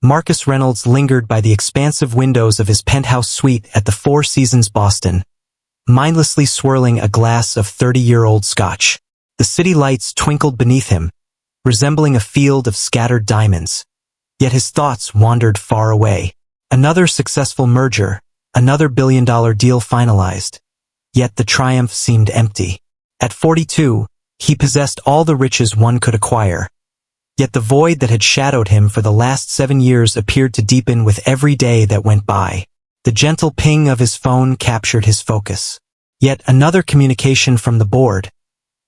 Marcus Reynolds lingered by the expansive windows of his penthouse suite at the Four Seasons Boston, mindlessly swirling a glass of 30-year-old scotch. The city lights twinkled beneath him, resembling a field of scattered diamonds. Yet his thoughts wandered far away. Another successful merger, another billion-dollar deal finalized. Yet the triumph seemed empty. At 42, he possessed all the riches one could acquire. Yet the void that had shadowed him for the last 7 years appeared to deepen with every day that went by. The gentle ping of his phone captured his focus. Yet another communication from the board,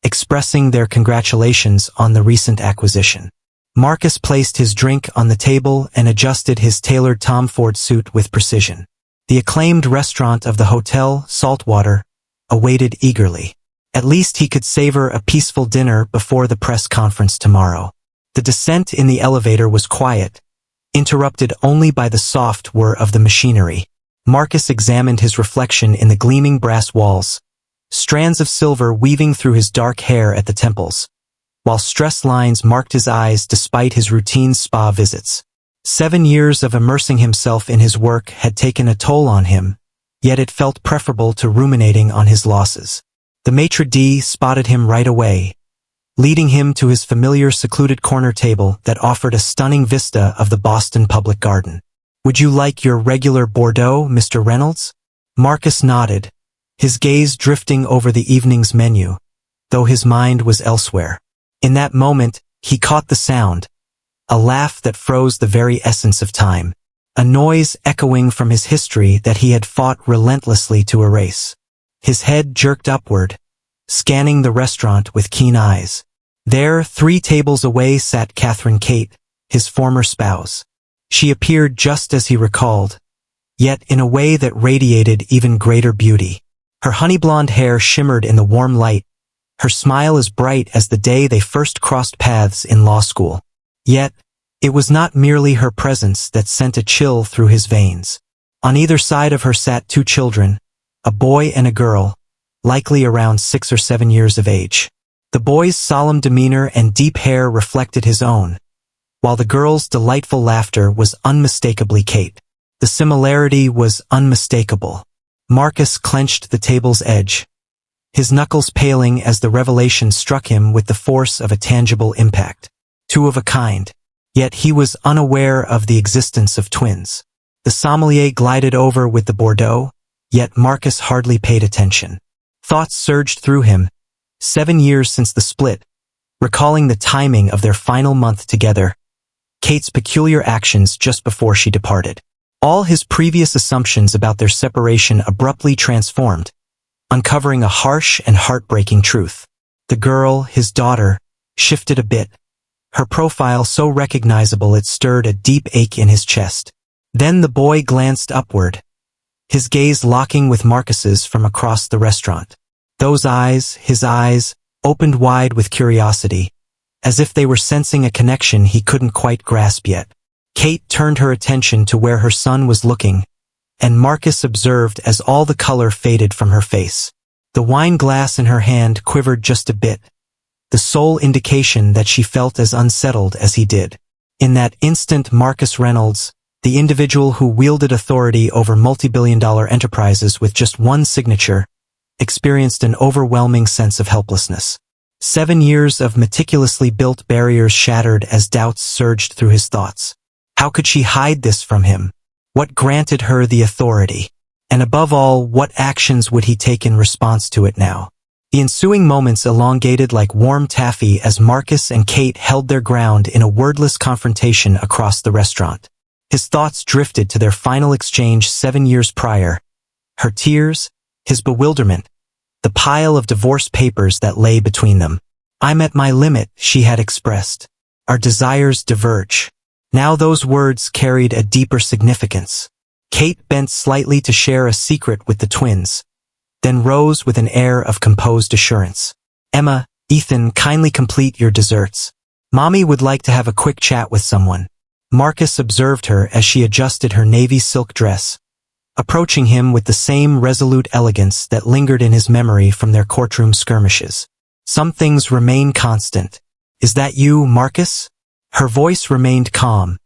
expressing their congratulations on the recent acquisition. Marcus placed his drink on the table and adjusted his tailored Tom Ford suit with precision. The acclaimed restaurant of the Hotel Saltwater awaited eagerly. At least he could savor a peaceful dinner before the press conference tomorrow. The descent in the elevator was quiet, interrupted only by the soft whir of the machinery. Marcus examined his reflection in the gleaming brass walls, strands of silver weaving through his dark hair at the temples, while stress lines marked his eyes despite his routine spa visits. 7 years of immersing himself in his work had taken a toll on him, yet it felt preferable to ruminating on his losses. The maitre d' spotted him right away, leading him to his familiar secluded corner table that offered a stunning vista of the Boston Public Garden. "Would you like your regular Bordeaux, Mr. Reynolds?" Marcus nodded, his gaze drifting over the evening's menu, though his mind was elsewhere. In that moment, he caught the sound, a laugh that froze the very essence of time, a noise echoing from his history that he had fought relentlessly to erase. His head jerked upward, scanning the restaurant with keen eyes. There, 3 tables away, sat Catherine Kate, his former spouse. She appeared just as he recalled, yet in a way that radiated even greater beauty. Her honey-blonde hair shimmered in the warm light, her smile as bright as the day they first crossed paths in law school. Yet, it was not merely her presence that sent a chill through his veins. On either side of her sat 2 children, a boy and a girl, likely around 6 or 7 years of age. The boy's solemn demeanor and deep hair reflected his own, while the girl's delightful laughter was unmistakably Kate. The similarity was unmistakable. Marcus clenched the table's edge, his knuckles paling as the revelation struck him with the force of a tangible impact. 2 of a kind. Yet he was unaware of the existence of twins. The sommelier glided over with the Bordeaux, yet Marcus hardly paid attention. Thoughts surged through him. 7 years since the split, recalling the timing of their final month together, Kate's peculiar actions just before she departed. All his previous assumptions about their separation abruptly transformed, uncovering a harsh and heartbreaking truth. The girl, his daughter, shifted a bit, her profile so recognizable it stirred a deep ache in his chest. Then the boy glanced upward, his gaze locking with Marcus's from across the restaurant. Those eyes, his eyes, opened wide with curiosity, as if they were sensing a connection he couldn't quite grasp yet. Kate turned her attention to where her son was looking, and Marcus observed as all the color faded from her face. The wine glass in her hand quivered just a bit, the sole indication that she felt as unsettled as he did. In that instant, Marcus Reynolds, the individual who wielded authority over multi-billion-dollar enterprises with just one signature, experienced an overwhelming sense of helplessness. 7 years of meticulously built barriers shattered as doubts surged through his thoughts. How could she hide this from him? What granted her the authority? And above all, what actions would he take in response to it now? The ensuing moments elongated like warm taffy as Marcus and Kate held their ground in a wordless confrontation across the restaurant. His thoughts drifted to their final exchange 7 years prior. Her tears, his bewilderment, the pile of divorce papers that lay between them. "I'm at my limit," she had expressed. "Our desires diverge." Now those words carried a deeper significance. Kate bent slightly to share a secret with the twins, then rose with an air of composed assurance. "Emma, Ethan, kindly complete your desserts. Mommy would like to have a quick chat with someone." Marcus observed her as she adjusted her navy silk dress, approaching him with the same resolute elegance that lingered in his memory from their courtroom skirmishes. "Some things remain constant. Is that you, Marcus?" Her voice remained calm,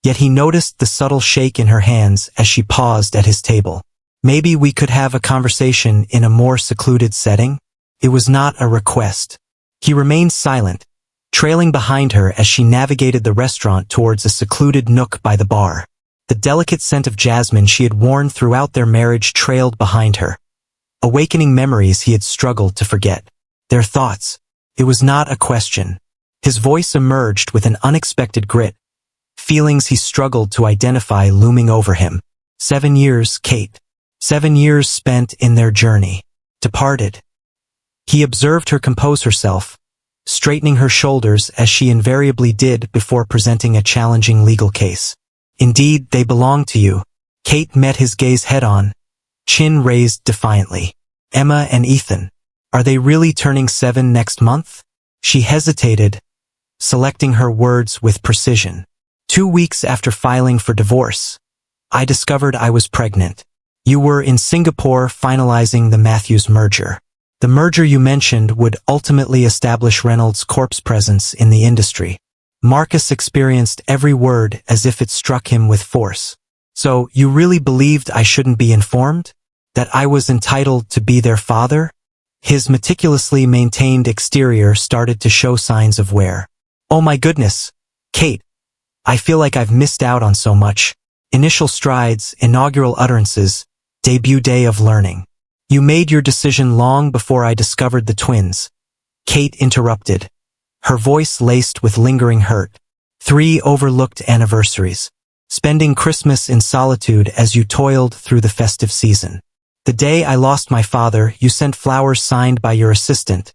Yet he noticed the subtle shake in her hands as she paused at his table. Maybe we could have a conversation in a more secluded setting? It was not a request. He remained silent, trailing behind her as she navigated the restaurant towards a secluded nook by the bar. The delicate scent of jasmine she had worn throughout their marriage trailed behind her, awakening memories he had struggled to forget. Their thoughts. It was not a question. His voice emerged with an unexpected grit, feelings he struggled to identify looming over him. 7 years, Kate. 7 years spent in their journey. Departed. He observed her compose herself, straightening her shoulders as she invariably did before presenting a challenging legal case. Indeed, they belong to you. Kate met his gaze head-on, chin raised defiantly. Emma and Ethan. Are they really turning 7 next month? She hesitated, selecting her words with precision. 2 weeks after filing for divorce, I discovered I was pregnant. You were in Singapore finalizing the Matthews merger. The merger you mentioned would ultimately establish Reynolds Corp's presence in the industry. Marcus experienced every word as if it struck him with force. So, you really believed I shouldn't be informed? That I was entitled to be their father? His meticulously maintained exterior started to show signs of wear. Oh my goodness, Kate. I feel like I've missed out on so much. Initial strides, inaugural utterances, debut day of learning. You made your decision long before I discovered the twins. Kate interrupted, her voice laced with lingering hurt. 3 overlooked anniversaries. Spending Christmas in solitude as you toiled through the festive season. The day I lost my father, you sent flowers signed by your assistant,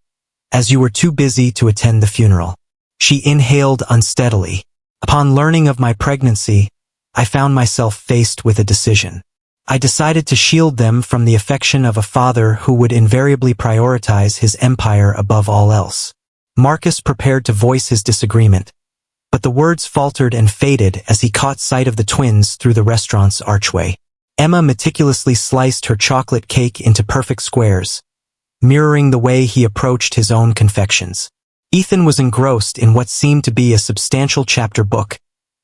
as you were too busy to attend the funeral. She inhaled unsteadily. Upon learning of my pregnancy, I found myself faced with a decision. I decided to shield them from the affection of a father who would invariably prioritize his empire above all else. Marcus prepared to voice his disagreement, but the words faltered and faded as he caught sight of the twins through the restaurant's archway. Emma meticulously sliced her chocolate cake into perfect squares, mirroring the way he approached his own confections. Ethan was engrossed in what seemed to be a substantial chapter book,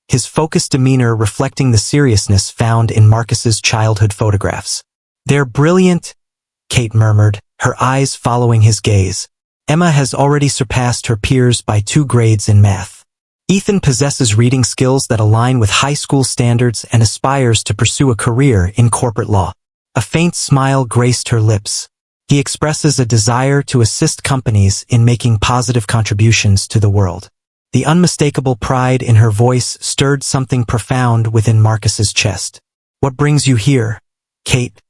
his focused demeanor reflecting the seriousness found in Marcus's childhood photographs. They're brilliant, Kate murmured, her eyes following his gaze. Emma has already surpassed her peers by 2 grades in math. Ethan possesses reading skills that align with high school standards and aspires to pursue a career in corporate law. A faint smile graced her lips. He expresses a desire to assist companies in making positive contributions to the world. The unmistakable pride in her voice stirred something profound within Marcus's chest. What brings you here, Kate?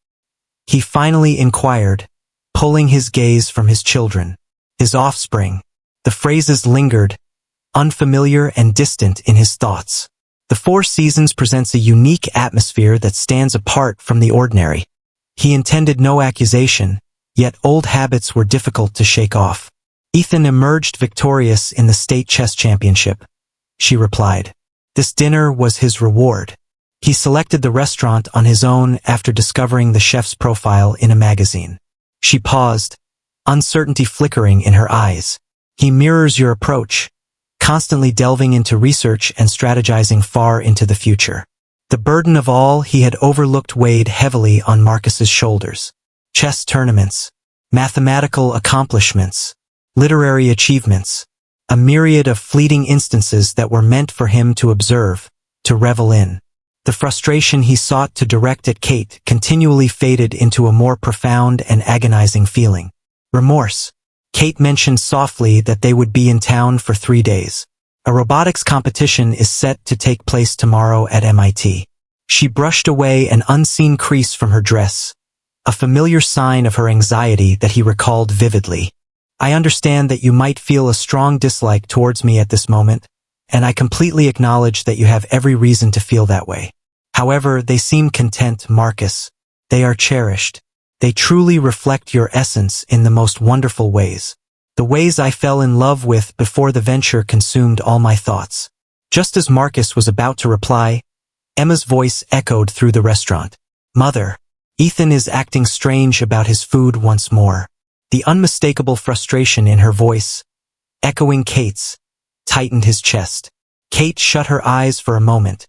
He finally inquired, pulling his gaze from his children, his offspring. The phrases lingered, unfamiliar and distant in his thoughts. The 4 Seasons presents a unique atmosphere that stands apart from the ordinary. He intended no accusation, yet old habits were difficult to shake off. Ethan emerged victorious in the state chess championship, she replied. This dinner was his reward. He selected the restaurant on his own after discovering the chef's profile in a magazine. She paused, uncertainty flickering in her eyes. He mirrors your approach, constantly delving into research and strategizing far into the future. The burden of all he had overlooked weighed heavily on Marcus's shoulders. Chess tournaments, mathematical accomplishments, literary achievements, a myriad of fleeting instances that were meant for him to observe, to revel in. The frustration he sought to direct at Kate continually faded into a more profound and agonizing feeling. Remorse. Kate mentioned softly that they would be in town for 3 days. A robotics competition is set to take place tomorrow at MIT. She brushed away an unseen crease from her dress, a familiar sign of her anxiety that he recalled vividly. I understand that you might feel a strong dislike towards me at this moment, and I completely acknowledge that you have every reason to feel that way. However, they seem content, Marcus. They are cherished. They truly reflect your essence in the most wonderful ways. The ways I fell in love with before the venture consumed all my thoughts. Just as Marcus was about to reply, Emma's voice echoed through the restaurant. Mother, Ethan is acting strange about his food once more. The unmistakable frustration in her voice, echoing Kate's, tightened his chest. Kate shut her eyes for a moment,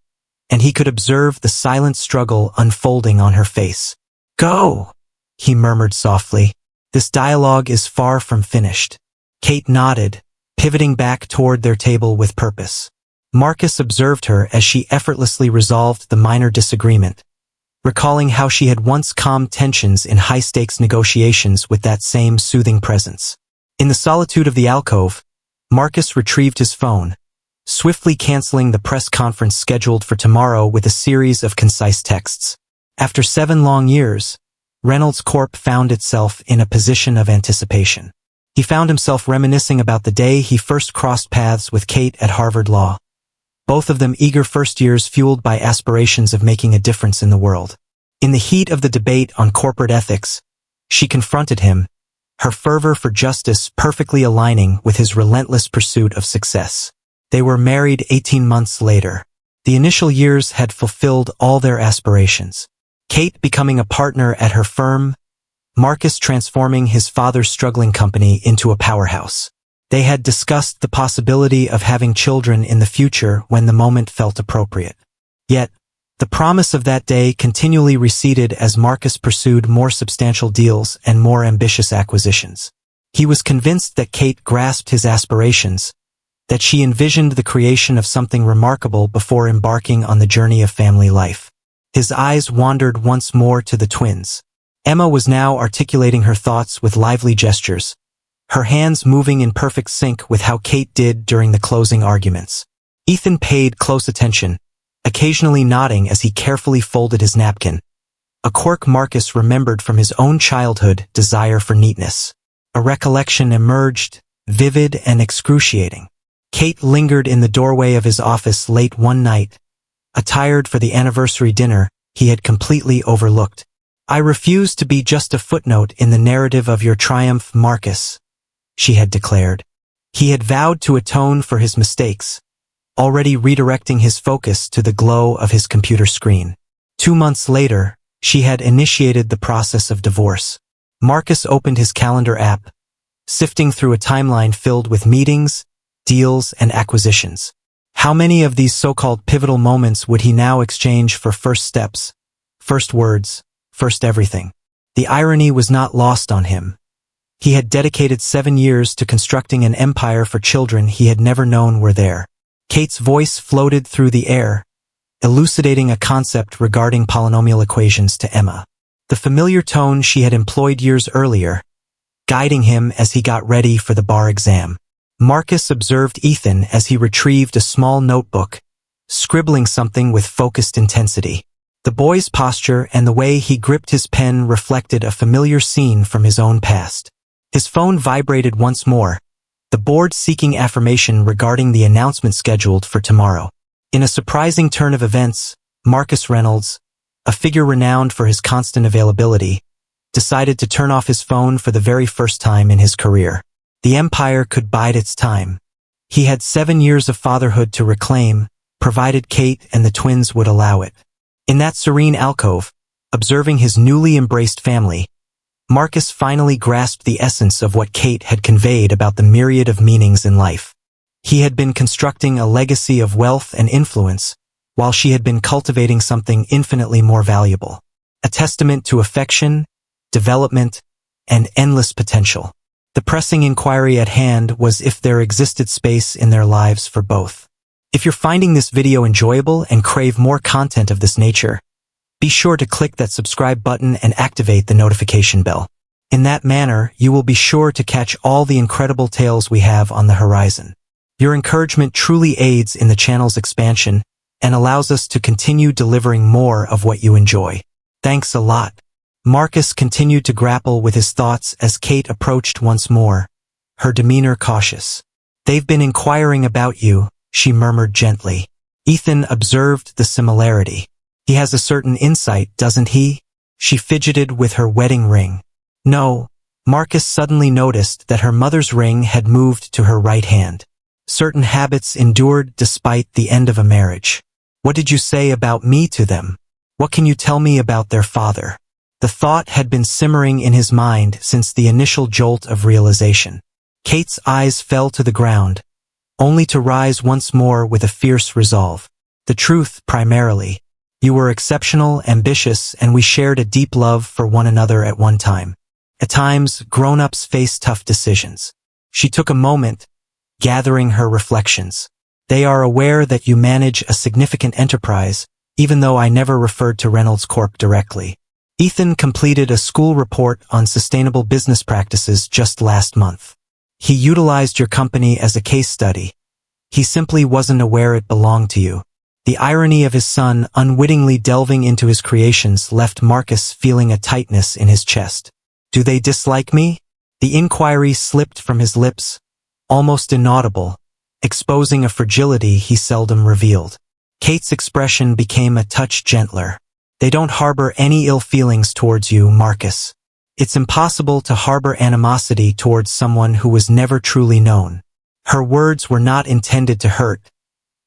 and he could observe the silent struggle unfolding on her face. "Go," he murmured softly. "This dialogue is far from finished." Kate nodded, pivoting back toward their table with purpose. Marcus observed her as she effortlessly resolved the minor disagreement, recalling how she had once calmed tensions in high-stakes negotiations with that same soothing presence. In the solitude of the alcove, Marcus retrieved his phone, swiftly canceling the press conference scheduled for tomorrow with a series of concise texts. After 7 long years, Reynolds Corp found itself in a position of anticipation. He found himself reminiscing about the day he first crossed paths with Kate at Harvard Law, both of them eager first years fueled by aspirations of making a difference in the world. In the heat of the debate on corporate ethics, she confronted him, her fervor for justice perfectly aligning with his relentless pursuit of success. They were married 18 months later. The initial years had fulfilled all their aspirations. Kate becoming a partner at her firm, Marcus transforming his father's struggling company into a powerhouse. They had discussed the possibility of having children in the future when the moment felt appropriate. Yet, the promise of that day continually receded as Marcus pursued more substantial deals and more ambitious acquisitions. He was convinced that Kate grasped his aspirations, that she envisioned the creation of something remarkable before embarking on the journey of family life. His eyes wandered once more to the twins. Emma was now articulating her thoughts with lively gestures, her hands moving in perfect sync with how Kate did during the closing arguments. Ethan paid close attention, occasionally nodding as he carefully folded his napkin, a quirk Marcus remembered from his own childhood desire for neatness. A recollection emerged, vivid and excruciating. Kate lingered in the doorway of his office late one night, attired for the anniversary dinner he had completely overlooked. "I refuse to be just a footnote in the narrative of your triumph, Marcus," she had declared. He had vowed to atone for his mistakes, already redirecting his focus to the glow of his computer screen. 2 months later, she had initiated the process of divorce. Marcus opened his calendar app, sifting through a timeline filled with meetings, deals, and acquisitions. How many of these so-called pivotal moments would he now exchange for first steps, first words, first everything? The irony was not lost on him. He had dedicated 7 years to constructing an empire for children he had never known were there. Kate's voice floated through the air, elucidating a concept regarding polynomial equations to Emma. The familiar tone she had employed years earlier, guiding him as he got ready for the bar exam. Marcus observed Ethan as he retrieved a small notebook, scribbling something with focused intensity. The boy's posture and the way he gripped his pen reflected a familiar scene from his own past. His phone vibrated once more, the board seeking affirmation regarding the announcement scheduled for tomorrow. In a surprising turn of events, Marcus Reynolds, a figure renowned for his constant availability, decided to turn off his phone for the very first time in his career. The empire could bide its time. He had 7 years of fatherhood to reclaim, provided Kate and the twins would allow it. In that serene alcove, observing his newly embraced family, Marcus finally grasped the essence of what Kate had conveyed about the myriad of meanings in life. He had been constructing a legacy of wealth and influence, while she had been cultivating something infinitely more valuable. A testament to affection, development, and endless potential. The pressing inquiry at hand was if there existed space in their lives for both. If you're finding this video enjoyable and crave more content of this nature, be sure to click that subscribe button and activate the notification bell. In that manner, you will be sure to catch all the incredible tales we have on the horizon. Your encouragement truly aids in the channel's expansion and allows us to continue delivering more of what you enjoy. Thanks a lot. Marcus continued to grapple with his thoughts as Kate approached once more, her demeanor cautious. "They've been inquiring about you," she murmured gently. Ethan observed the similarity. "He has a certain insight, doesn't he?" She fidgeted with her wedding ring. "No." Marcus suddenly noticed that her mother's ring had moved to her right hand. "Certain habits endured despite the end of a marriage. What did you say about me to them? What can you tell me about their father?" The thought had been simmering in his mind since the initial jolt of realization. Kate's eyes fell to the ground, only to rise once more with a fierce resolve. The truth, primarily. You were exceptional, ambitious, and we shared a deep love for one another at one time. At times, grown-ups face tough decisions. She took a moment, gathering her reflections. They are aware that you manage a significant enterprise, even though I never referred to Reynolds Corp directly. Ethan completed a school report on sustainable business practices just last month. He utilized your company as a case study. He simply wasn't aware it belonged to you. The irony of his son unwittingly delving into his creations left Marcus feeling a tightness in his chest. Do they dislike me? The inquiry slipped from his lips, almost inaudible, exposing a fragility he seldom revealed. Kate's expression became a touch gentler. They don't harbor any ill feelings towards you, Marcus. It's impossible to harbor animosity towards someone who was never truly known. Her words were not intended to hurt,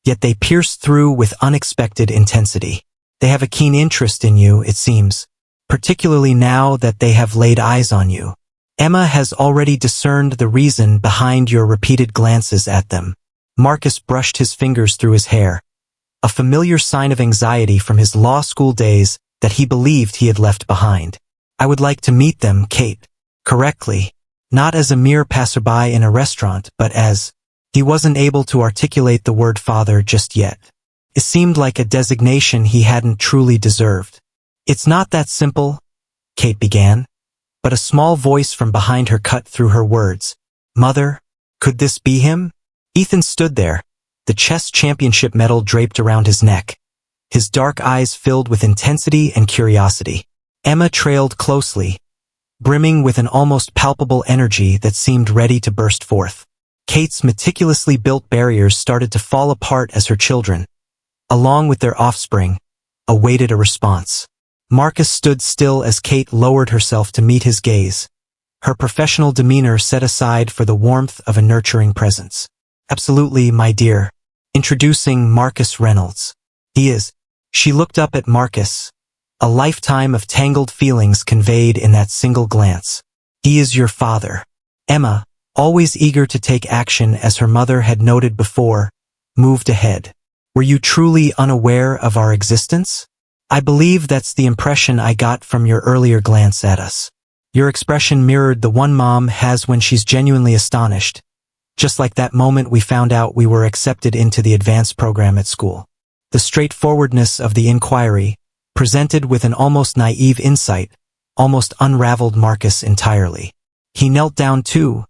yet they pierced through with unexpected intensity. They have a keen interest in you, it seems, particularly now that they have laid eyes on you. Emma has already discerned the reason behind your repeated glances at them. Marcus brushed his fingers through his hair, a familiar sign of anxiety from his law school days that he believed he had left behind. I would like to meet them, Kate. Correctly. Not as a mere passerby in a restaurant, but as... He wasn't able to articulate the word father just yet. It seemed like a designation he hadn't truly deserved. It's not that simple, Kate began, but a small voice from behind her cut through her words. Mother, could this be him? Ethan stood there, the chess championship medal draped around his neck, his dark eyes filled with intensity and curiosity. Emma trailed closely, brimming with an almost palpable energy that seemed ready to burst forth. Kate's meticulously built barriers started to fall apart as her children, along with their offspring, awaited a response. Marcus stood still as Kate lowered herself to meet his gaze, her professional demeanor set aside for the warmth of a nurturing presence. Absolutely, my dear. Introducing Marcus Reynolds. He is. She looked up at Marcus, a lifetime of tangled feelings conveyed in that single glance. He is your father. Emma, always eager to take action as her mother had noted before, moved ahead. Were you truly unaware of our existence? I believe that's the impression I got from your earlier glance at us. Your expression mirrored the one mom has when she's genuinely astonished, just like that moment we found out we were accepted into the advanced program at school. The straightforwardness of the inquiry, presented with an almost naive insight, almost unraveled Marcus entirely. He knelt down too,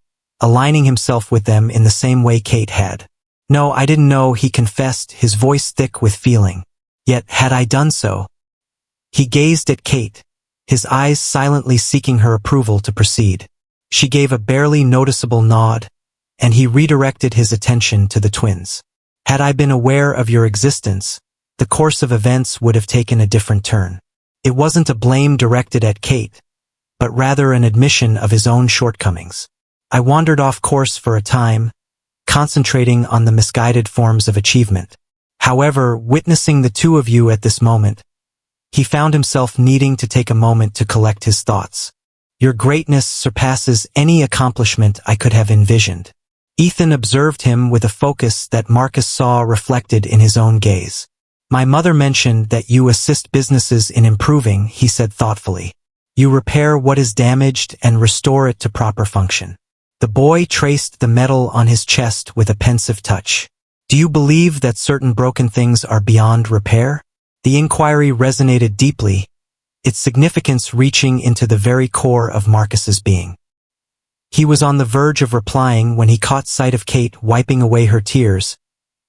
aligning himself with them in the same way Kate had. No, I didn't know, he confessed, his voice thick with feeling. Yet, had I done so? He gazed at Kate, his eyes silently seeking her approval to proceed. She gave a barely noticeable nod, and he redirected his attention to the twins. Had I been aware of your existence, the course of events would have taken a different turn. It wasn't a blame directed at Kate, but rather an admission of his own shortcomings. I wandered off course for a time, concentrating on the misguided forms of achievement. However, witnessing the two of you at this moment, he found himself needing to take a moment to collect his thoughts. Your greatness surpasses any accomplishment I could have envisioned. Ethan observed him with a focus that Marcus saw reflected in his own gaze. My mother mentioned that you assist businesses in improving, he said thoughtfully. You repair what is damaged and restore it to proper function. The boy traced the metal on his chest with a pensive touch. Do you believe that certain broken things are beyond repair? The inquiry resonated deeply, its significance reaching into the very core of Marcus's being. He was on the verge of replying when he caught sight of Kate wiping away her tears,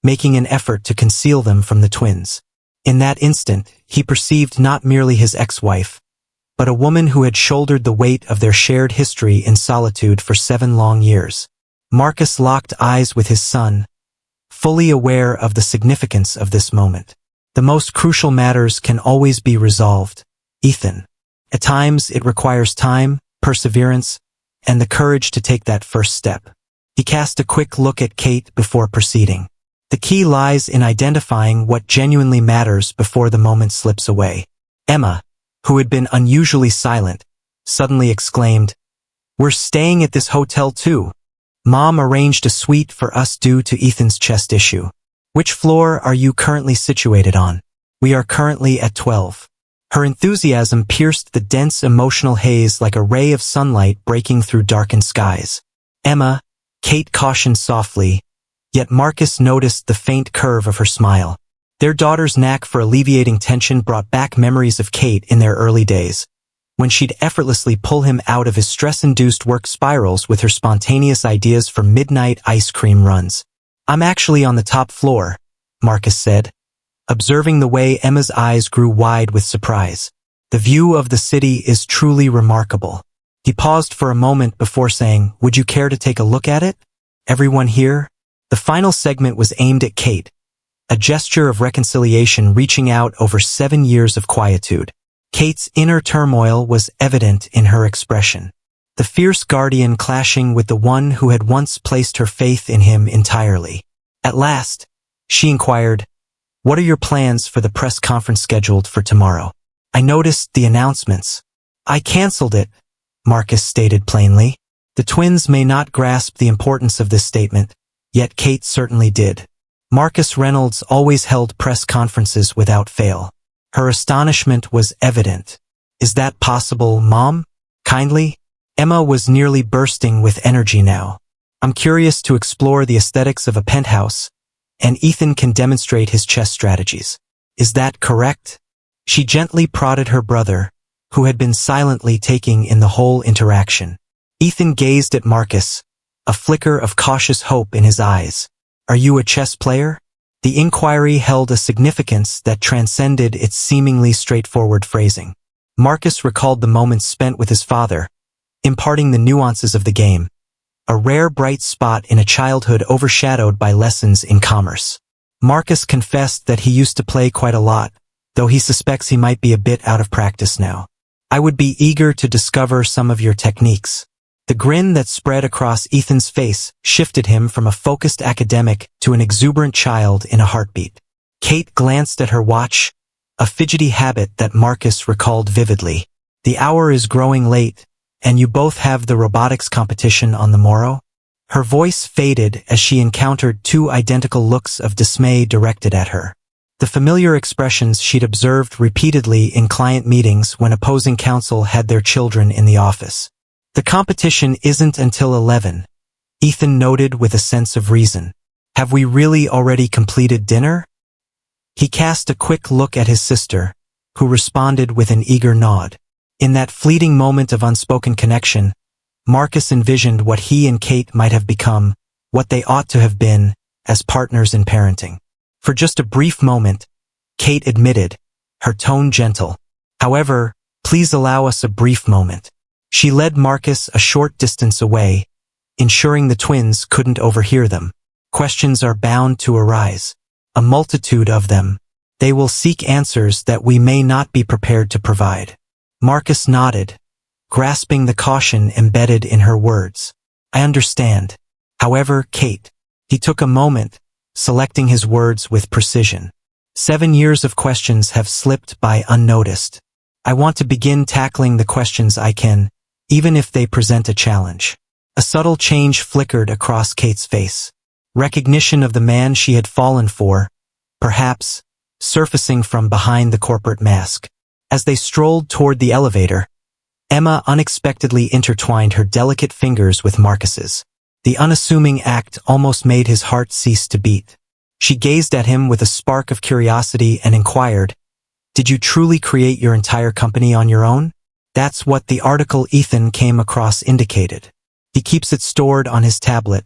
making an effort to conceal them from the twins. In that instant, he perceived not merely his ex-wife, but a woman who had shouldered the weight of their shared history in solitude for 7 long years. Marcus locked eyes with his son, fully aware of the significance of this moment. The most crucial matters can always be resolved, Ethan. At times, it requires time, perseverance, and the courage to take that first step. He cast a quick look at Kate before proceeding. The key lies in identifying what genuinely matters before the moment slips away. Emma, who had been unusually silent, suddenly exclaimed, "We're staying at this hotel too. Mom arranged a suite for us due to Ethan's chest issue." Which floor are you currently situated on? We are currently at 12. Her enthusiasm pierced the dense emotional haze like a ray of sunlight breaking through darkened skies. Emma, Kate cautioned softly, yet Marcus noticed the faint curve of her smile. Their daughter's knack for alleviating tension brought back memories of Kate in their early days, when she'd effortlessly pull him out of his stress-induced work spirals with her spontaneous ideas for midnight ice cream runs. I'm actually on the top floor, Marcus said, observing the way Emma's eyes grew wide with surprise. The view of the city is truly remarkable. He paused for a moment before saying, would you care to take a look at it? Everyone here? The final segment was aimed at Kate, a gesture of reconciliation reaching out over 7 years of quietude. Kate's inner turmoil was evident in her expression, the fierce guardian clashing with the one who had once placed her faith in him entirely. At last, she inquired, what are your plans for the press conference scheduled for tomorrow? I noticed the announcements. I canceled it, Marcus stated plainly. The twins may not grasp the importance of this statement, yet Kate certainly did. Marcus Reynolds always held press conferences without fail. Her astonishment was evident. Is that possible, Mom? Kindly? Emma was nearly bursting with energy now. I'm curious to explore the aesthetics of a penthouse, and Ethan can demonstrate his chess strategies. Is that correct? She gently prodded her brother, who had been silently taking in the whole interaction. Ethan gazed at Marcus, a flicker of cautious hope in his eyes. Are you a chess player? The inquiry held a significance that transcended its seemingly straightforward phrasing. Marcus recalled the moments spent with his father, imparting the nuances of the game, a rare bright spot in a childhood overshadowed by lessons in commerce. Marcus confessed that he used to play quite a lot, though he suspects he might be a bit out of practice now. I would be eager to discover some of your techniques. The grin that spread across Ethan's face shifted him from a focused academic to an exuberant child in a heartbeat. Kate glanced at her watch, a fidgety habit that Marcus recalled vividly. The hour is growing late, and you both have the robotics competition on the morrow? Her voice faded as she encountered two identical looks of dismay directed at her. The familiar expressions she'd observed repeatedly in client meetings when opposing counsel had their children in the office. The competition isn't until 11, Ethan noted with a sense of reason. Have we really already completed dinner? He cast a quick look at his sister, who responded with an eager nod. In that fleeting moment of unspoken connection, Marcus envisioned what he and Kate might have become, what they ought to have been, as partners in parenting. For just a brief moment, Kate admitted, her tone gentle. However, please allow us a brief moment. She led Marcus a short distance away, ensuring the twins couldn't overhear them. Questions are bound to arise. A multitude of them. They will seek answers that we may not be prepared to provide. Marcus nodded, grasping the caution embedded in her words. I understand. However, Kate. He took a moment, selecting his words with precision. 7 years of questions have slipped by unnoticed. I want to begin tackling the questions I can, even if they present a challenge. A subtle change flickered across Kate's face. Recognition of the man she had fallen for, perhaps, surfacing from behind the corporate mask. As they strolled toward the elevator, Emma unexpectedly intertwined her delicate fingers with Marcus's. The unassuming act almost made his heart cease to beat. She gazed at him with a spark of curiosity and inquired, did you truly create your entire company on your own? That's what the article Ethan came across indicated. He keeps it stored on his tablet,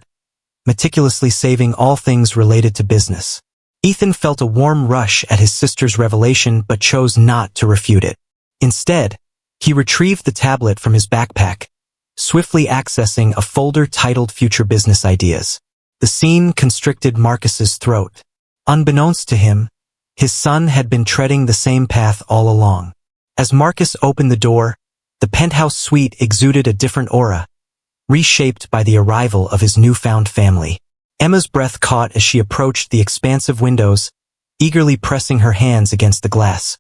meticulously saving all things related to business. Ethan felt a warm rush at his sister's revelation but chose not to refute it. Instead, he retrieved the tablet from his backpack, swiftly accessing a folder titled Future Business Ideas. The scene constricted Marcus's throat. Unbeknownst to him, his son had been treading the same path all along. As Marcus opened the door, the penthouse suite exuded a different aura, reshaped by the arrival of his newfound family. Emma's breath caught as she approached the expansive windows, eagerly pressing her hands against the glass,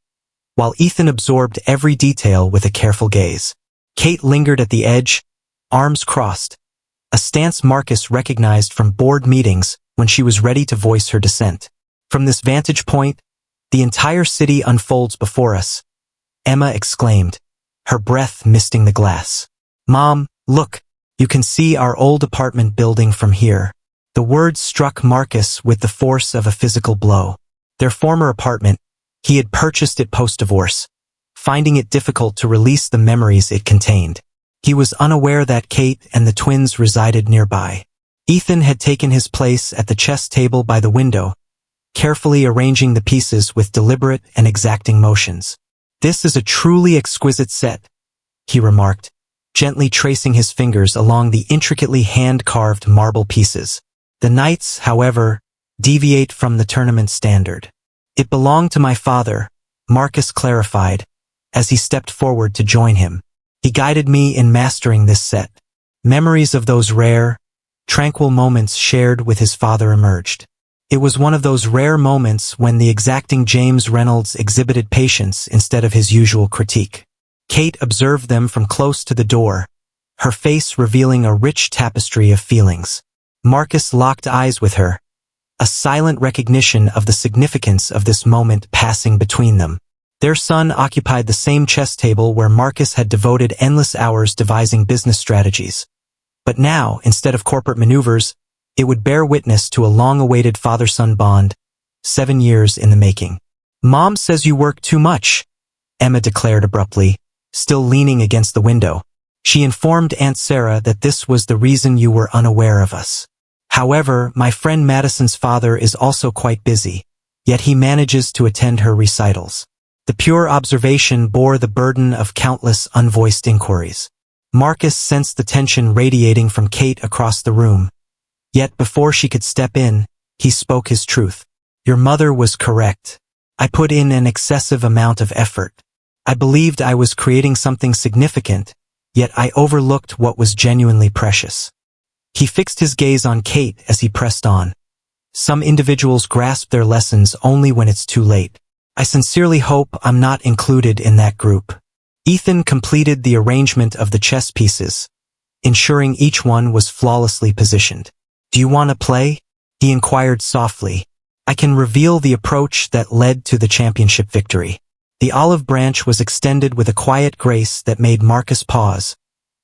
while Ethan absorbed every detail with a careful gaze. Kate lingered at the edge, arms crossed, a stance Marcus recognized from board meetings when she was ready to voice her dissent. From this vantage point, the entire city unfolds before us, Emma exclaimed, her breath misting the glass. Mom, look, you can see our old apartment building from here. The words struck Marcus with the force of a physical blow. Their former apartment, he had purchased it post-divorce, finding it difficult to release the memories it contained. He was unaware that Kate and the twins resided nearby. Ethan had taken his place at the chess table by the window, carefully arranging the pieces with deliberate and exacting motions. This is a truly exquisite set, he remarked, gently tracing his fingers along the intricately hand-carved marble pieces. The knights, however, deviate from the tournament standard. It belonged to my father, Marcus clarified, as he stepped forward to join him. He guided me in mastering this set. Memories of those rare, tranquil moments shared with his father emerged. It was one of those rare moments when the exacting James Reynolds exhibited patience instead of his usual critique. Kate observed them from close to the door, her face revealing a rich tapestry of feelings. Marcus locked eyes with her, a silent recognition of the significance of this moment passing between them. Their son occupied the same chess table where Marcus had devoted endless hours devising business strategies. But now, instead of corporate maneuvers, it would bear witness to a long-awaited father-son bond, 7 years in the making. Mom says you work too much, Emma declared abruptly, still leaning against the window. She informed Aunt Sarah that this was the reason you were unaware of us. However, my friend Madison's father is also quite busy, yet he manages to attend her recitals. The pure observation bore the burden of countless unvoiced inquiries. Marcus sensed the tension radiating from Kate across the room. Yet before she could step in, he spoke his truth. Your mother was correct. I put in an excessive amount of effort. I believed I was creating something significant, yet I overlooked what was genuinely precious. He fixed his gaze on Kate as he pressed on. Some individuals grasp their lessons only when it's too late. I sincerely hope I'm not included in that group. Ethan completed the arrangement of the chess pieces, ensuring each one was flawlessly positioned. Do you want to play? He inquired softly. I can reveal the approach that led to the championship victory. The olive branch was extended with a quiet grace that made Marcus pause,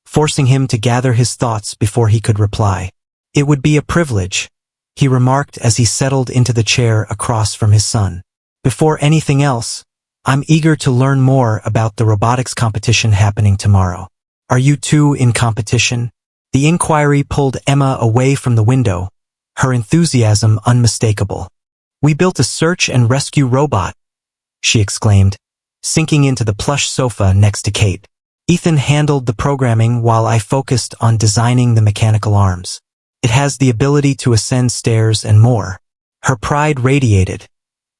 forcing him to gather his thoughts before he could reply. It would be a privilege, he remarked as he settled into the chair across from his son. Before anything else, I'm eager to learn more about the robotics competition happening tomorrow. Are you two in competition? The inquiry pulled Emma away from the window, her enthusiasm unmistakable. We built a search and rescue robot, she exclaimed, sinking into the plush sofa next to Kate. Ethan handled the programming while I focused on designing the mechanical arms. It has the ability to ascend stairs and more. Her pride radiated,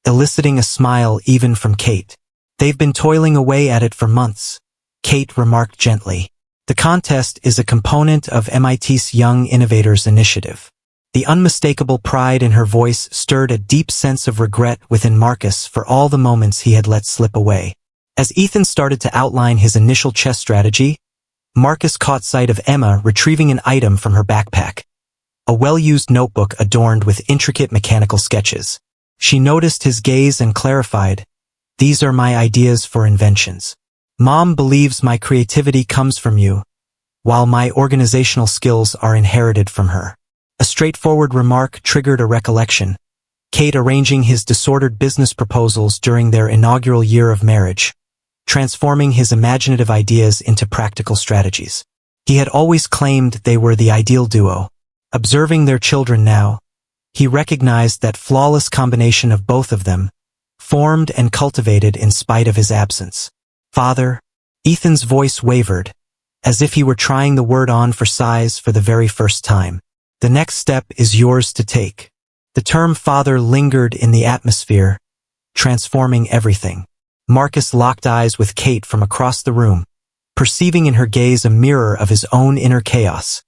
eliciting a smile even from Kate. They've been toiling away at it for months, Kate remarked gently. The contest is a component of MIT's Young Innovators Initiative. The unmistakable pride in her voice stirred a deep sense of regret within Marcus for all the moments he had let slip away. As Ethan started to outline his initial chess strategy, Marcus caught sight of Emma retrieving an item from her backpack, a well-used notebook adorned with intricate mechanical sketches. She noticed his gaze and clarified, "These are my ideas for inventions. Mom believes my creativity comes from you, while my organizational skills are inherited from her." A straightforward remark triggered a recollection, Kate arranging his disordered business proposals during their inaugural year of marriage, transforming his imaginative ideas into practical strategies. He had always claimed they were the ideal duo. Observing their children now, he recognized that flawless combination of both of them, formed and cultivated in spite of his absence. Father, Ethan's voice wavered, as if he were trying the word on for size for the very first time. The next step is yours to take. The term father lingered in the atmosphere, transforming everything. Marcus locked eyes with Kate from across the room, perceiving in her gaze a mirror of his own inner chaos,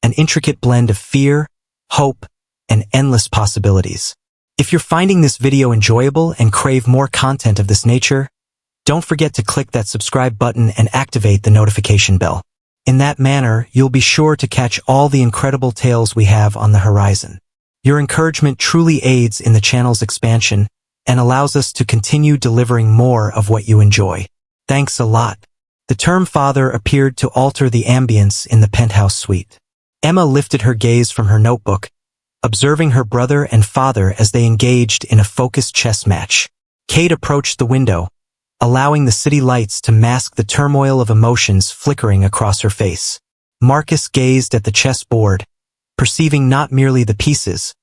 an intricate blend of fear, hope, and endless possibilities. If you're finding this video enjoyable and crave more content of this nature, don't forget to click that subscribe button and activate the notification bell. In that manner, you'll be sure to catch all the incredible tales we have on the horizon. Your encouragement truly aids in the channel's expansion and allows us to continue delivering more of what you enjoy. Thanks a lot. The term father appeared to alter the ambience in the penthouse suite. Emma lifted her gaze from her notebook, observing her brother and father as they engaged in a focused chess match. Kate approached the window, allowing the city lights to mask the turmoil of emotions flickering across her face. Marcus gazed at the chess board, perceiving not merely the pieces,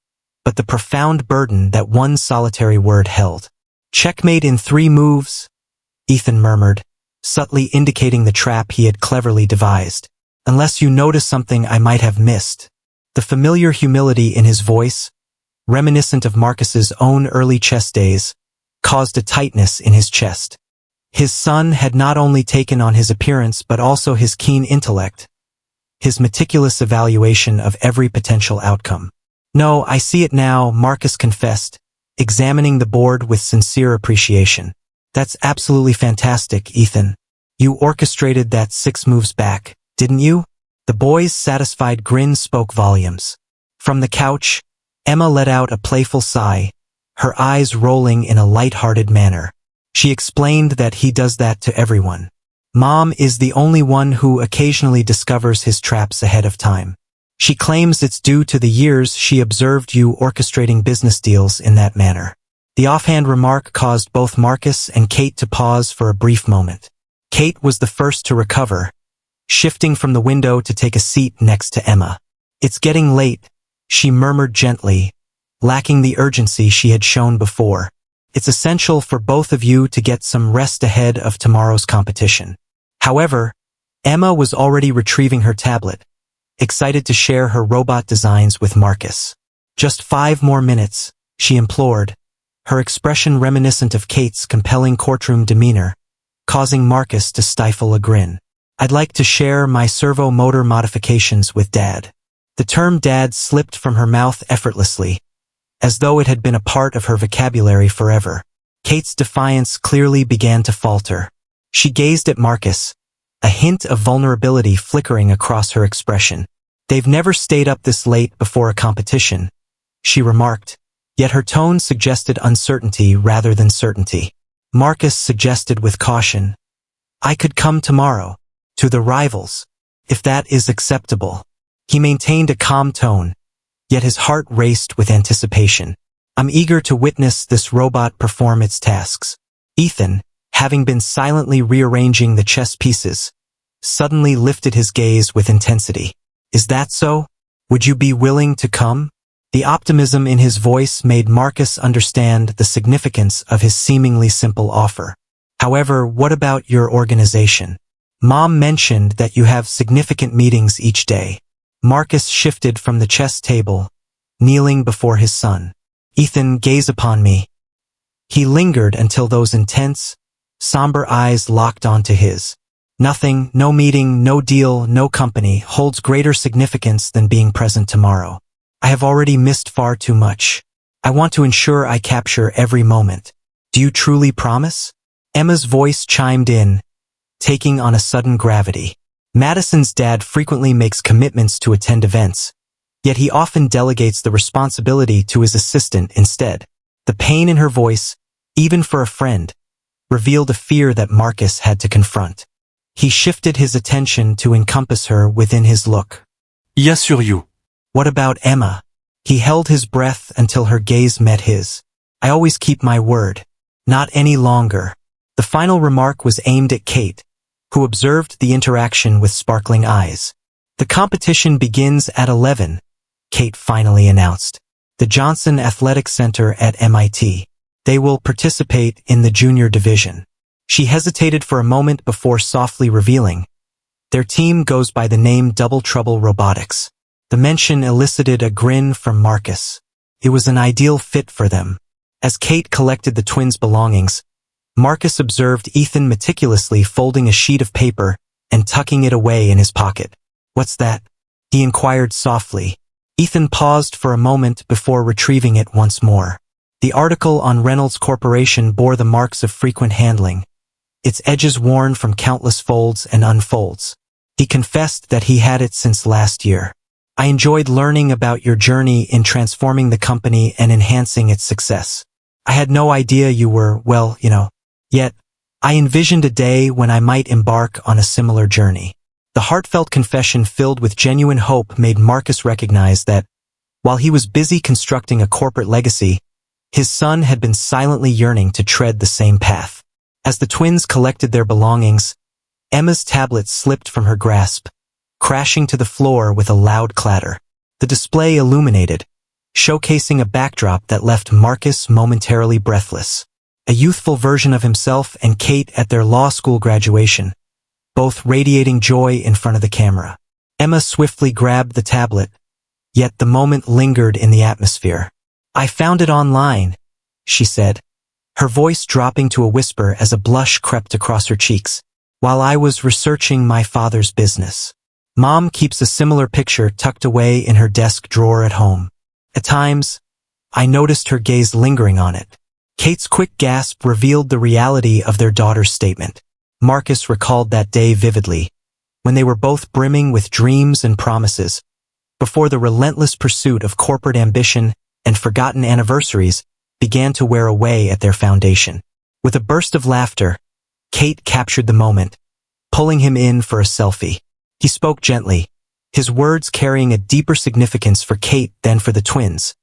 but the profound burden that one solitary word held. Checkmate in 3 moves, Ethan murmured, subtly indicating the trap he had cleverly devised. Unless you notice something I might have missed. The familiar humility in his voice, reminiscent of Marcus's own early chess days, caused a tightness in his chest. His son had not only taken on his appearance but also his keen intellect, his meticulous evaluation of every potential outcome. No, I see it now, Marcus confessed, examining the board with sincere appreciation. That's absolutely fantastic, Ethan. You orchestrated that 6 moves back, didn't you? The boy's satisfied grin spoke volumes. From the couch, Emma let out a playful sigh, her eyes rolling in a light-hearted manner. She explained that he does that to everyone. Mom is the only one who occasionally discovers his traps ahead of time. She claims it's due to the years she observed you orchestrating business deals in that manner. The offhand remark caused both Marcus and Kate to pause for a brief moment. Kate was the first to recover, shifting from the window to take a seat next to Emma. It's getting late, she murmured gently, lacking the urgency she had shown before. It's essential for both of you to get some rest ahead of tomorrow's competition. However, Emma was already retrieving her tablet, excited to share her robot designs with Marcus. Just 5 more minutes, she implored, her expression reminiscent of Kate's compelling courtroom demeanor, causing Marcus to stifle a grin. I'd like to share my servo motor modifications with Dad. The term Dad slipped from her mouth effortlessly, as though it had been a part of her vocabulary forever. Kate's defiance clearly began to falter. She gazed at Marcus, a hint of vulnerability flickering across her expression. They've never stayed up this late before a competition, she remarked, yet her tone suggested uncertainty rather than certainty. Marcus suggested with caution, I could come tomorrow, to the rivals, if that is acceptable. He maintained a calm tone, yet his heart raced with anticipation. I'm eager to witness this robot perform its tasks. Ethan, having been silently rearranging the chess pieces, suddenly lifted his gaze with intensity. Is that so? Would you be willing to come? The optimism in his voice made Marcus understand the significance of his seemingly simple offer. However, what about your organization? Mom mentioned that you have significant meetings each day. Marcus shifted from the chess table, kneeling before his son. Ethan, gaze upon me. He lingered until those intense, somber eyes locked onto his. Nothing, no meeting, no deal, no company holds greater significance than being present tomorrow. I have already missed far too much. I want to ensure I capture every moment. Do you truly promise? Emma's voice chimed in, taking on a sudden gravity. Madison's dad frequently makes commitments to attend events, yet he often delegates the responsibility to his assistant instead. The pain in her voice, even for a friend, revealed a fear that Marcus had to confront. He shifted his attention to encompass her within his look. I assure you. What about Emma? He held his breath until her gaze met his. I always keep my word. Not any longer. The final remark was aimed at Kate, who observed the interaction with sparkling eyes. The competition begins at 11, Kate finally announced. The Johnson Athletic Center at MIT. They will participate in the junior division. She hesitated for a moment before softly revealing. Their team goes by the name Double Trouble Robotics. The mention elicited a grin from Marcus. It was an ideal fit for them. As Kate collected the twins' belongings, Marcus observed Ethan meticulously folding a sheet of paper and tucking it away in his pocket. What's that? He inquired softly. Ethan paused for a moment before retrieving it once more. The article on Reynolds Corporation bore the marks of frequent handling, its edges worn from countless folds and unfolds. He confessed that he had it since last year. I enjoyed learning about your journey in transforming the company and enhancing its success. I had no idea you were, well, Yet, I envisioned a day when I might embark on a similar journey. The heartfelt confession filled with genuine hope made Marcus recognize that, while he was busy constructing a corporate legacy, his son had been silently yearning to tread the same path. As the twins collected their belongings, Emma's tablet slipped from her grasp, crashing to the floor with a loud clatter. The display illuminated, showcasing a backdrop that left Marcus momentarily breathless. A youthful version of himself and Kate at their law school graduation, both radiating joy in front of the camera. Emma swiftly grabbed the tablet, yet the moment lingered in the atmosphere. "I found it online," she said, her voice dropping to a whisper as a blush crept across her cheeks. "While I was researching my father's business." Mom keeps a similar picture tucked away in her desk drawer at home. At times, I noticed her gaze lingering on it. Kate's quick gasp revealed the reality of their daughter's statement. Marcus recalled that day vividly, when they were both brimming with dreams and promises, before the relentless pursuit of corporate ambition and forgotten anniversaries began to wear away at their foundation. With a burst of laughter, Kate captured the moment, pulling him in for a selfie. He spoke gently, his words carrying a deeper significance for Kate than for the twins,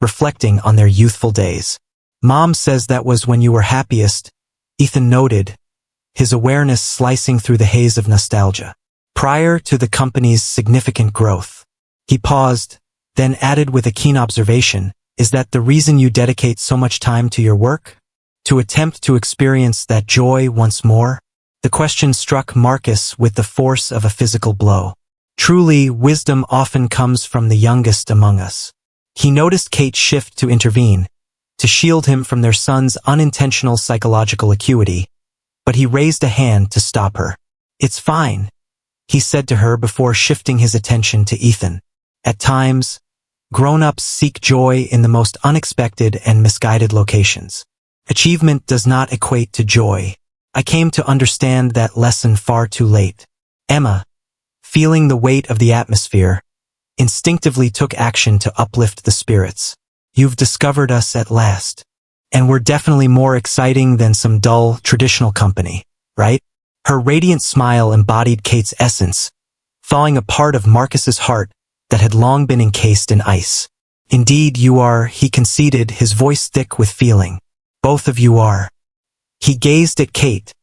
reflecting on their youthful days. "Mom says that was when you were happiest," Ethan noted, his awareness slicing through the haze of nostalgia. "Prior to the company's significant growth." He paused, then added with a keen observation, "Is that the reason you dedicate so much time to your work? To attempt to experience that joy once more?" The question struck Marcus with the force of a physical blow. Truly, wisdom often comes from the youngest among us. He noticed Kate shift to intervene, to shield him from their son's unintentional psychological acuity, but he raised a hand to stop her. "It's fine," he said to her before shifting his attention to Ethan. "At times, grown-ups seek joy in the most unexpected and misguided locations. Achievement does not equate to joy. I came to understand that lesson far too late." Emma, feeling the weight of the atmosphere, instinctively took action to uplift the spirits. "You've discovered us at last. And we're definitely more exciting than some dull, traditional company, right?" Her radiant smile embodied Kate's essence, thawing a part of Marcus's heart that had long been encased in ice. "Indeed you are," he conceded, his voice thick with feeling. "Both of you are." He gazed at Kate,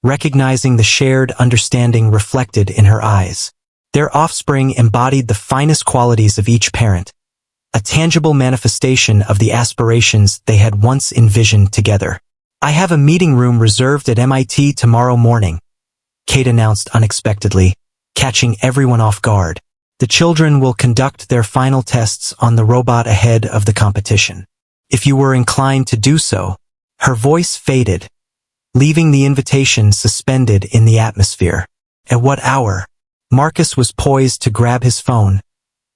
recognizing the shared understanding reflected in her eyes. Their offspring embodied the finest qualities of each parent, a tangible manifestation of the aspirations they had once envisioned together. "I have a meeting room reserved at MIT tomorrow morning," Kate announced unexpectedly, catching everyone off guard. "The children will conduct their final tests on the robot ahead of the competition. If you were inclined to do so." Her voice faded, leaving the invitation suspended in the atmosphere. At what hour? Marcus was poised to grab his phone,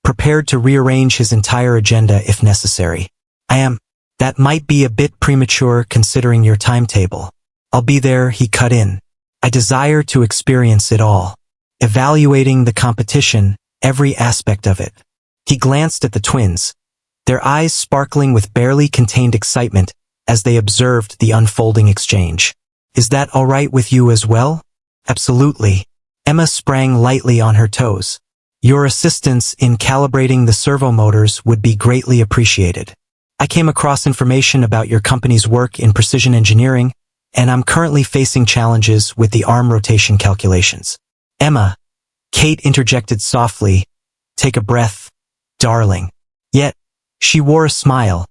prepared to rearrange his entire agenda if necessary. That might be a bit premature considering your timetable. I'll be there," he cut in. "I desire to experience it all. Evaluating the competition, every aspect of it." He glanced at the twins, their eyes sparkling with barely contained excitement as they observed the unfolding exchange. "Is that all right with you as well?" "Absolutely." Emma sprang lightly on her toes. "Your assistance in calibrating the servo motors would be greatly appreciated. I came across information about your company's work in precision engineering, and I'm currently facing challenges with the arm rotation calculations." "Emma," Kate interjected softly, "take a breath, darling." Yet, she wore a smile,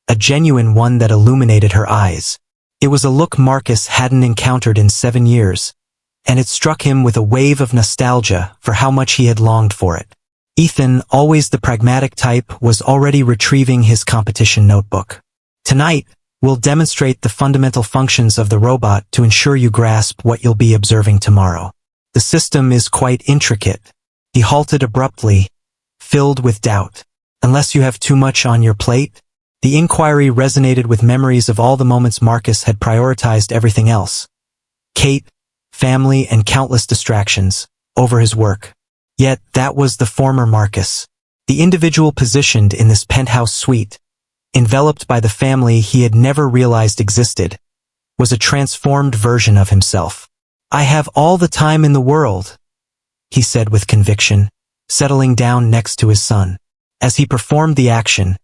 a genuine one that illuminated her eyes. It was a look Marcus hadn't encountered in 7 years, and it struck him with a wave of nostalgia for how much he had longed for it. Ethan, always the pragmatic type, was already retrieving his competition notebook. "Tonight, we'll demonstrate the fundamental functions of the robot to ensure you grasp what you'll be observing tomorrow. The system is quite intricate." He halted abruptly, filled with doubt. "Unless you have too much on your plate?" The inquiry resonated with memories of all the moments Marcus had prioritized everything else. Kate, family, and countless distractions over his work. Yet that was the former Marcus. The individual positioned in this penthouse suite, enveloped by the family he had never realized existed, was a transformed version of himself. "I have all the time in the world," he said with conviction, settling down next to his son. As he performed the action,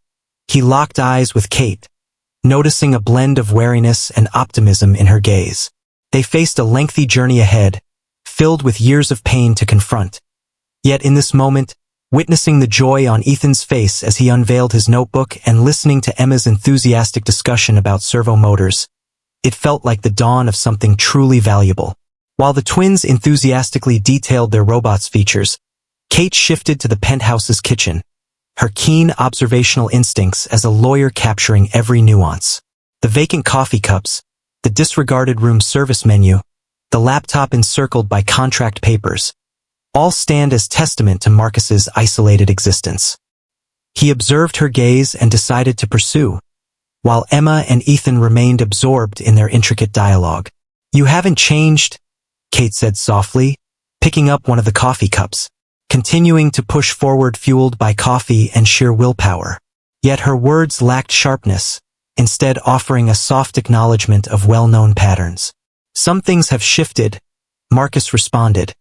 he locked eyes with Kate, noticing a blend of wariness and optimism in her gaze. They faced a lengthy journey ahead, filled with years of pain to confront. Yet in this moment, witnessing the joy on Ethan's face as he unveiled his notebook and listening to Emma's enthusiastic discussion about servo motors, it felt like the dawn of something truly valuable. While the twins enthusiastically detailed their robot's features, Kate shifted to the penthouse's kitchen, her keen observational instincts as a lawyer capturing every nuance. The vacant coffee cups, the disregarded room service menu, the laptop encircled by contract papers, all stand as testament to Marcus's isolated existence. He observed her gaze and decided to pursue, while Emma and Ethan remained absorbed in their intricate dialogue. "You haven't changed," Kate said softly, picking up one of the coffee cups, continuing to push forward fueled by coffee and sheer willpower. Yet her words lacked sharpness, instead offering a soft acknowledgement of well-known patterns. "Some things have shifted," Marcus responded,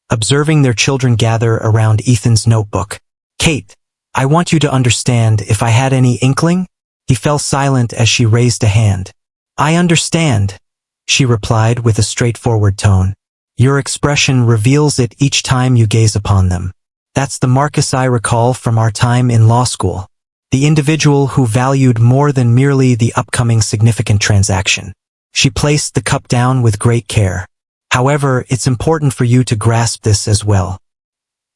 observing their children gather around Ethan's notebook. "Kate, I want you to understand if I had any inkling?" He fell silent as she raised a hand. "I understand," she replied with a straightforward tone. "Your expression reveals it each time you gaze upon them. That's the Marcus I recall from our time in law school. The individual who valued more than merely the upcoming significant transaction." She placed the cup down with great care. "However, it's important for you to grasp this as well."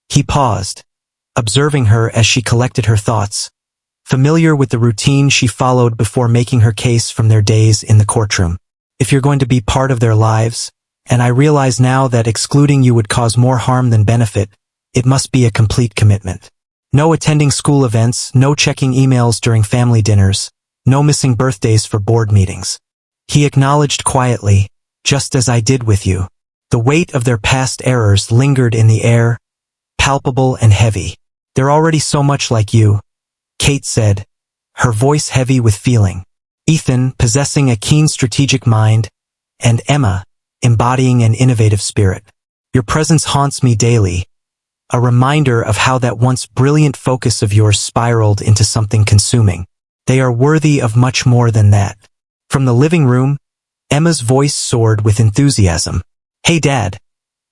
He paused, observing her as she collected her thoughts, familiar with the routine she followed before making her case from their days in the courtroom. "If you're going to be part of their lives, and I realize now that excluding you would cause more harm than benefit, it must be a complete commitment. No attending school events, no checking emails during family dinners, no missing birthdays for board meetings." He acknowledged quietly, "Just as I did with you." The weight of their past errors lingered in the air, palpable and heavy. "They're already so much like you," Kate said, her voice heavy with feeling. "Ethan, possessing a keen strategic mind, and Emma, embodying an innovative spirit. Your presence haunts me daily, a reminder of how that once brilliant focus of yours spiraled into something consuming. They are worthy of much more than that." From the living room, Emma's voice soared with enthusiasm. "Hey Dad,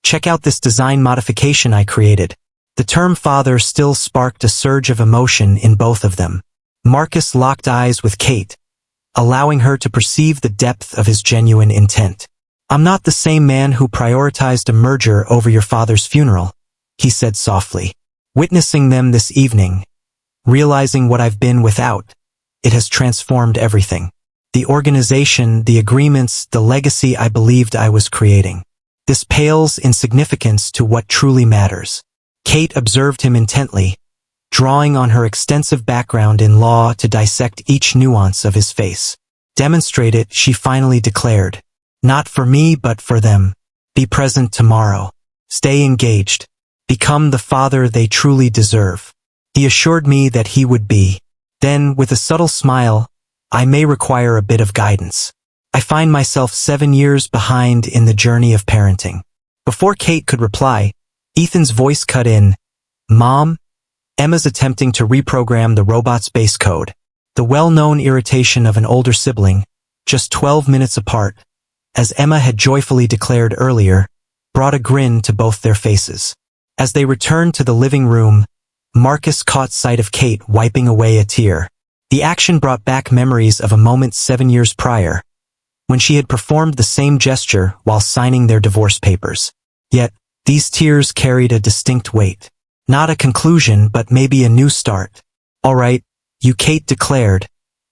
check out this design modification I created." The term father still sparked a surge of emotion in both of them. Marcus locked eyes with Kate, allowing her to perceive the depth of his genuine intent. "I'm not the same man who prioritized a merger over your father's funeral," he said softly. "Witnessing them this evening, realizing what I've been without, it has transformed everything. The organization, the agreements, the legacy I believed I was creating. This pales in significance to what truly matters." Kate observed him intently, drawing on her extensive background in law to dissect each nuance of his face. "Demonstrate it," she finally declared. "Not for me, but for them. Be present tomorrow. Stay engaged. Become the father they truly deserve." He assured me that he would be. Then, with a subtle smile, "I may require a bit of guidance. I find myself 7 years behind in the journey of parenting." Before Kate could reply, Ethan's voice cut in. "Mom?" Emma's attempting to reprogram the robot's base code. The well-known irritation of an older sibling, just 12 minutes apart, as Emma had joyfully declared earlier, brought a grin to both their faces. As they returned to the living room, Marcus caught sight of Kate wiping away a tear. The action brought back memories of a moment 7 years prior, when she had performed the same gesture while signing their divorce papers. Yet, these tears carried a distinct weight. Not a conclusion, but maybe a new start. "All right, you," Kate declared,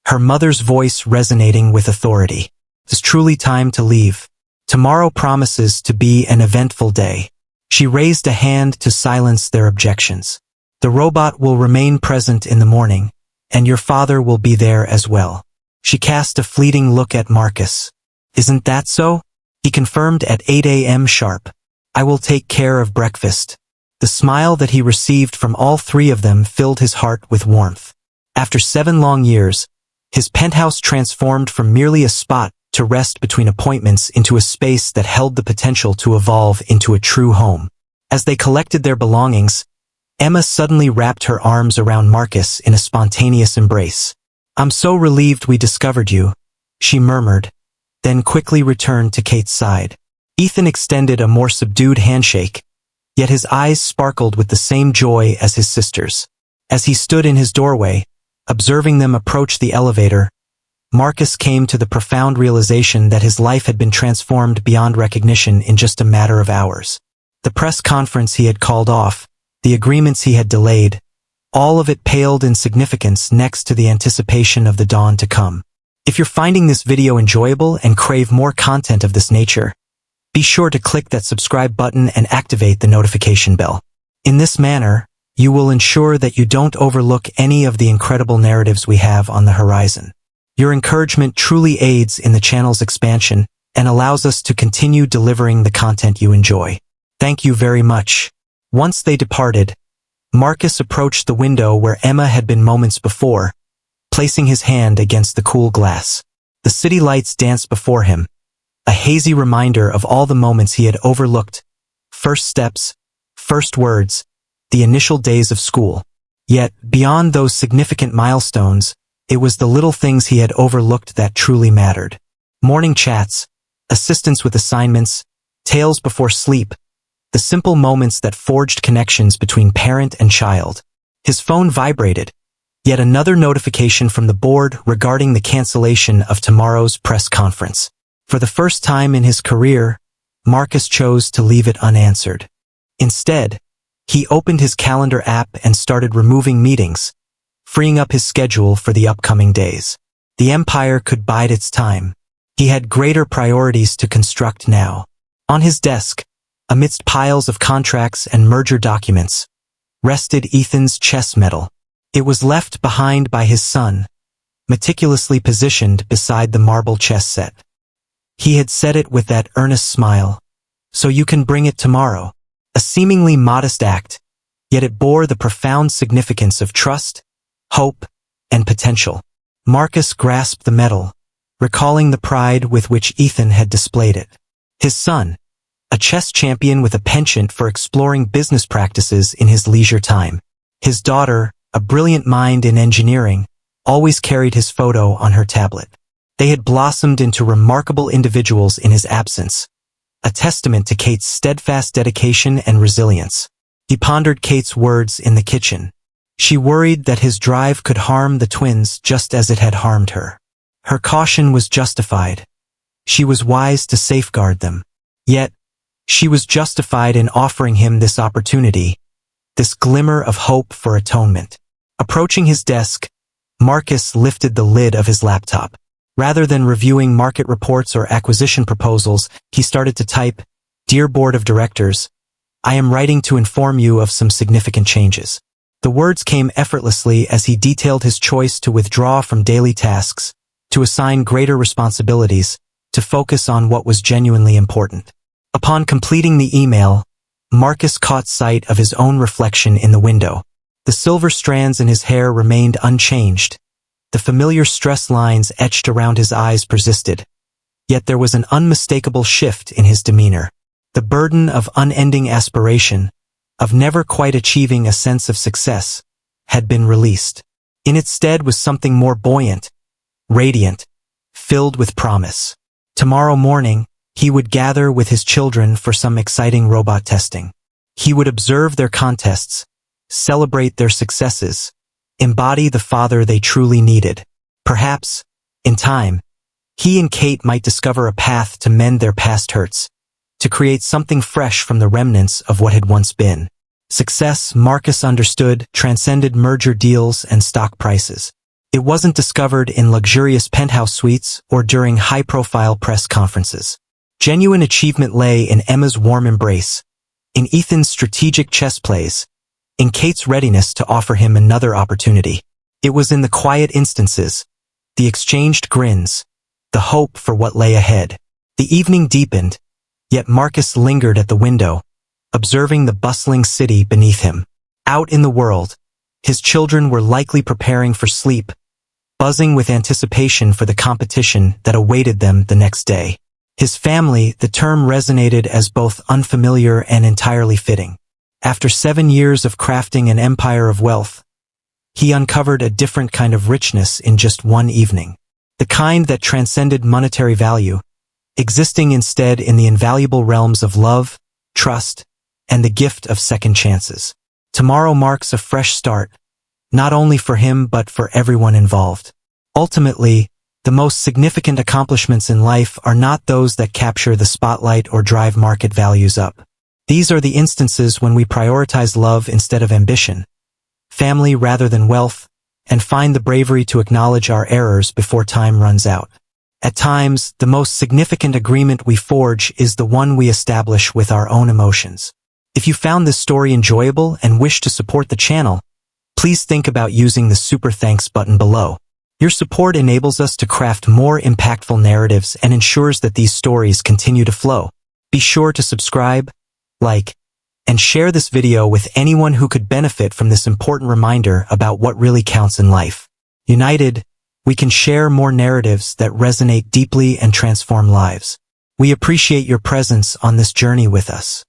her mother's voice resonating with authority. "It's truly time to leave. Tomorrow promises to be an eventful day." She raised a hand to silence their objections. "The robot will remain present in the morning, and your father will be there as well." She cast a fleeting look at Marcus. "Isn't that so?" He confirmed at 8 a.m. sharp. "I will take care of breakfast." The smile that he received from all three of them filled his heart with warmth. After 7 long years, his penthouse transformed from merely a spot to rest between appointments into a space that held the potential to evolve into a true home. As they collected their belongings, Emma suddenly wrapped her arms around Marcus in a spontaneous embrace. "I'm so relieved we discovered you," she murmured, then quickly returned to Kate's side. Ethan extended a more subdued handshake, yet his eyes sparkled with the same joy as his sister's. As he stood in his doorway, observing them approach the elevator, Marcus came to the profound realization that his life had been transformed beyond recognition in just a matter of hours. The press conference he had called off, the agreements he had delayed, all of it paled in significance next to the anticipation of the dawn to come. If you're finding this video enjoyable and crave more content of this nature, be sure to click that subscribe button and activate the notification bell. In this manner, you will ensure that you don't overlook any of the incredible narratives we have on the horizon. Your encouragement truly aids in the channel's expansion and allows us to continue delivering the content you enjoy. Thank you very much. Once they departed, Marcus approached the window where Emma had been moments before, placing his hand against the cool glass. The city lights danced before him, a hazy reminder of all the moments he had overlooked: first steps, first words, the initial days of school. Yet, beyond those significant milestones, it was the little things he had overlooked that truly mattered. Morning chats, assistance with assignments, tales before sleep, the simple moments that forged connections between parent and child. His phone vibrated, yet another notification from the board regarding the cancellation of tomorrow's press conference. For the first time in his career, Marcus chose to leave it unanswered. Instead, he opened his calendar app and started removing meetings, freeing up his schedule for the upcoming days. The empire could bide its time. He had greater priorities to construct now. On his desk, amidst piles of contracts and merger documents, rested Ethan's chess medal. It was left behind by his son, meticulously positioned beside the marble chess set. He had said it with that earnest smile, "So you can bring it tomorrow." A seemingly modest act, yet it bore the profound significance of trust, hope, and potential. Marcus grasped the medal, recalling the pride with which Ethan had displayed it. His son, a chess champion with a penchant for exploring business practices in his leisure time. His daughter, a brilliant mind in engineering, always carried his photo on her tablet. They had blossomed into remarkable individuals in his absence, a testament to Kate's steadfast dedication and resilience. He pondered Kate's words in the kitchen. She worried that his drive could harm the twins just as it had harmed her. Her caution was justified. She was wise to safeguard them. Yet, she was justified in offering him this opportunity, this glimmer of hope for atonement. Approaching his desk, Marcus lifted the lid of his laptop. Rather than reviewing market reports or acquisition proposals, he started to type, "Dear Board of Directors, I am writing to inform you of some significant changes." The words came effortlessly as he detailed his choice to withdraw from daily tasks, to assign greater responsibilities, to focus on what was genuinely important. Upon completing the email, Marcus caught sight of his own reflection in the window. The silver strands in his hair remained unchanged. The familiar stress lines etched around his eyes persisted. Yet there was an unmistakable shift in his demeanor. The burden of unending aspiration, of never quite achieving a sense of success, had been released. In its stead was something more buoyant, radiant, filled with promise. Tomorrow morning, he would gather with his children for some exciting robot testing. He would observe their contests, celebrate their successes, embody the father they truly needed. Perhaps, in time, he and Kate might discover a path to mend their past hurts, to create something fresh from the remnants of what had once been. Success, Marcus understood, transcended merger deals and stock prices. It wasn't discovered in luxurious penthouse suites or during high-profile press conferences. Genuine achievement lay in Emma's warm embrace, in Ethan's strategic chess plays, in Kate's readiness to offer him another opportunity. It was in the quiet instances, the exchanged grins, the hope for what lay ahead. The evening deepened, yet Marcus lingered at the window, observing the bustling city beneath him. Out in the world, his children were likely preparing for sleep, buzzing with anticipation for the competition that awaited them the next day. His family, the term resonated as both unfamiliar and entirely fitting. After 7 years of crafting an empire of wealth, he uncovered a different kind of richness in just one evening. The kind that transcended monetary value, existing instead in the invaluable realms of love, trust, and the gift of second chances. Tomorrow marks a fresh start, not only for him but for everyone involved. Ultimately, the most significant accomplishments in life are not those that capture the spotlight or drive market values up. These are the instances when we prioritize love instead of ambition, family rather than wealth, and find the bravery to acknowledge our errors before time runs out. At times, the most significant agreement we forge is the one we establish with our own emotions. If you found this story enjoyable and wish to support the channel, please think about using the super thanks button below. Your support enables us to craft more impactful narratives and ensures that these stories continue to flow. Be sure to subscribe, like, and share this video with anyone who could benefit from this important reminder about what really counts in life. United, we can share more narratives that resonate deeply and transform lives. We appreciate your presence on this journey with us.